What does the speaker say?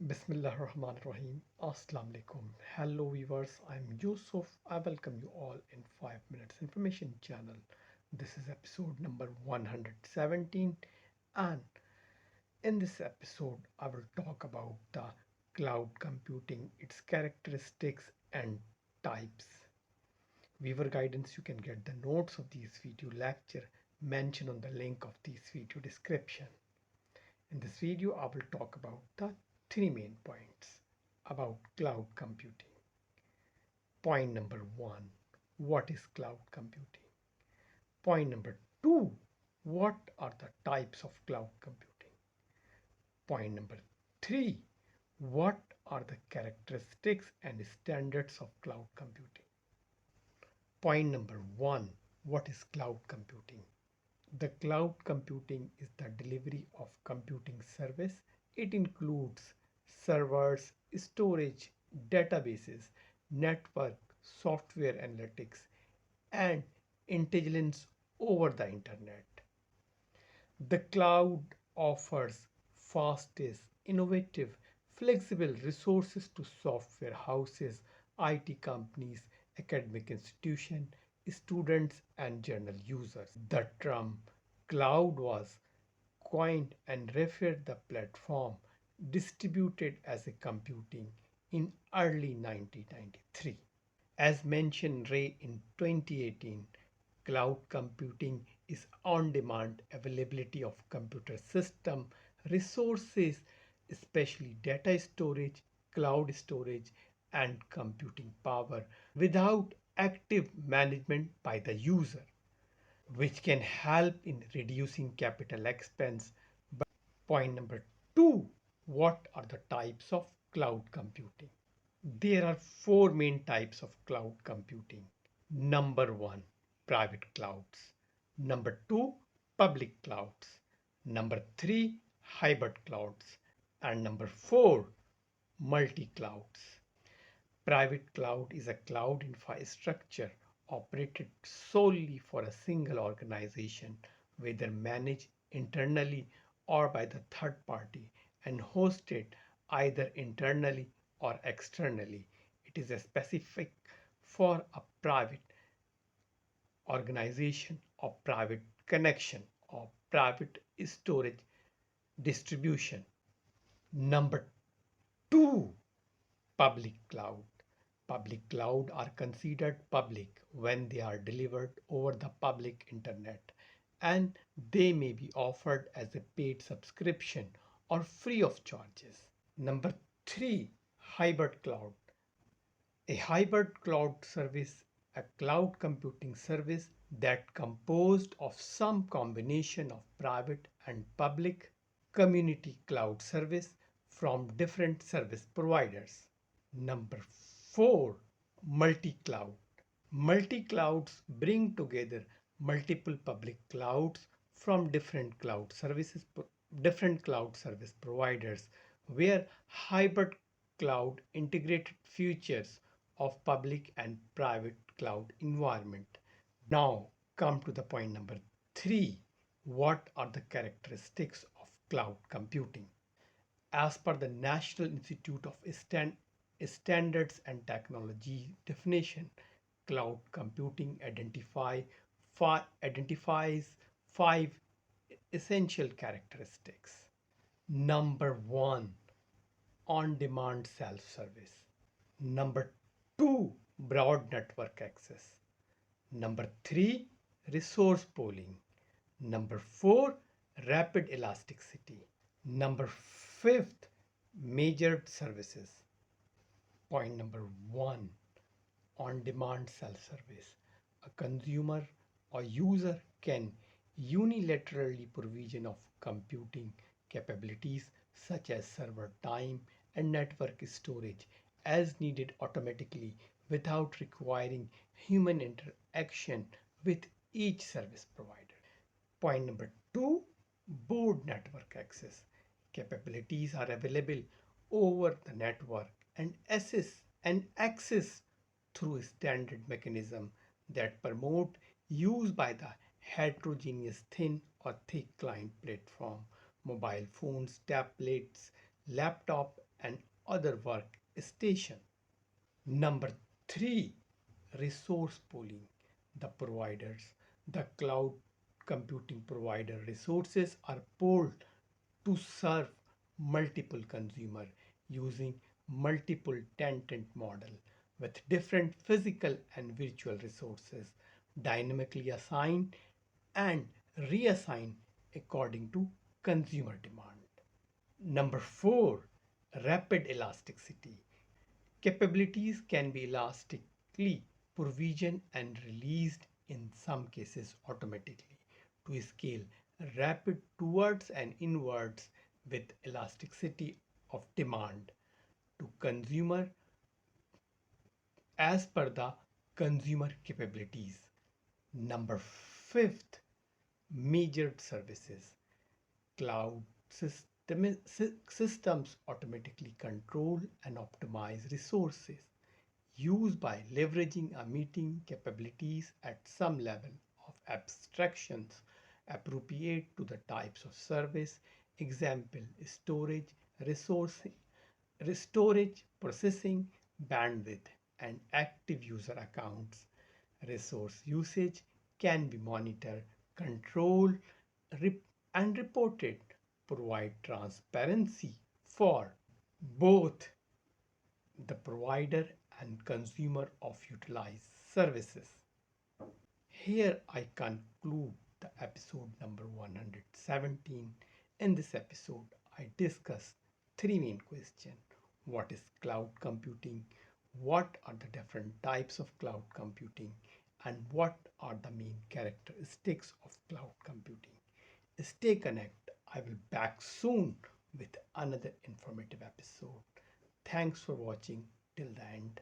Bismillahirrahmanirrahim. Assalamu alaikum. Hello viewers, I'm Yusuf. I welcome you all in 5 Minutes Information channel. This is episode number 117, and in this episode I will talk about the cloud computing, its characteristics and types. Viewer guidance, you can get the notes of this video lecture mentioned on the link of this video description. In this video, I will talk about the three main points about cloud computing. Point number one, what is cloud computing? Point number two, what are the types of cloud computing? Point number three, what are the characteristics and standards of cloud computing? Point number one, what is cloud computing? The cloud computing is the delivery of computing service. It includes servers, storage, databases, network, software analytics, and intelligence over the internet. The cloud offers fastest, innovative, flexible resources to software houses, IT companies, academic institutions, students, and general users. The term cloud was coined and referred the platform distributed as a computing in early 1993. As mentioned Ray in 2018, cloud computing is on-demand availability of computer system resources, especially data storage, cloud storage, and computing power without active management by the user, which can help in reducing capital expense. Point number two, what are the types of cloud computing? There are four main types of cloud computing. Number one, private clouds. Number two, public clouds. Number three, hybrid clouds. And number four, multi clouds. Private cloud is a cloud infrastructure operated solely for a single organization, whether managed internally or by the third party, and hosted either internally or externally. It is a specific for a private organization or private connection or private storage distribution. Number two, public cloud. Public cloud are considered public when they are delivered over the public internet, and they may be offered as a paid subscription or free of charges. Number three, hybrid cloud. A hybrid cloud service, a cloud computing service that composed of some combination of private and public community cloud service from different service providers. Number four, multi-cloud. Multi-clouds bring together multiple public clouds from different cloud service providers, where hybrid cloud integrated features of public and private cloud environment. Now come to the point number three. What are the characteristics of cloud computing? As per the National Institute of Standards and Technology definition, cloud computing identifies five essential characteristics. Number one, on-demand self-service. Number two, broad network access. Number three, resource pooling. Number four, rapid elasticity. Number fifth, measured services. Point number one, on-demand self-service. A consumer or user can unilaterally provision of computing capabilities such as server time and network storage as needed automatically without requiring human interaction with each service provider. Point number two, broad network access. Capabilities are available over the network and access through standard mechanism that promote use by the heterogeneous thin or thick client platform, mobile phones, tablets, laptop, and other workstation. Number three, resource pooling. The providers, the cloud computing provider resources are pooled to serve multiple consumer using multiple tenant model with different physical and virtual resources dynamically assigned and reassigned according to consumer demand. Number four, rapid elasticity. Capabilities can be elastically provisioned and released, in some cases automatically, to scale rapid towards and inwards with elasticity of demand to consumer as per the consumer capabilities. Number fifth, measured services. Cloud systems automatically control and optimize resources used by leveraging a meeting capabilities at some level of abstractions appropriate to the types of service. Example, storage, resource, storage, processing, bandwidth, and active user accounts. Resource usage can be monitored, controlled, and reported, provide transparency for both the provider and consumer of utilized services. Here I conclude the episode number 117. In this episode, I discuss three main questions. What is cloud computing? What are the different types of cloud computing? And what are the main characteristics of cloud computing? Stay connected. I will back soon with another informative episode. Thanks for watching till the end.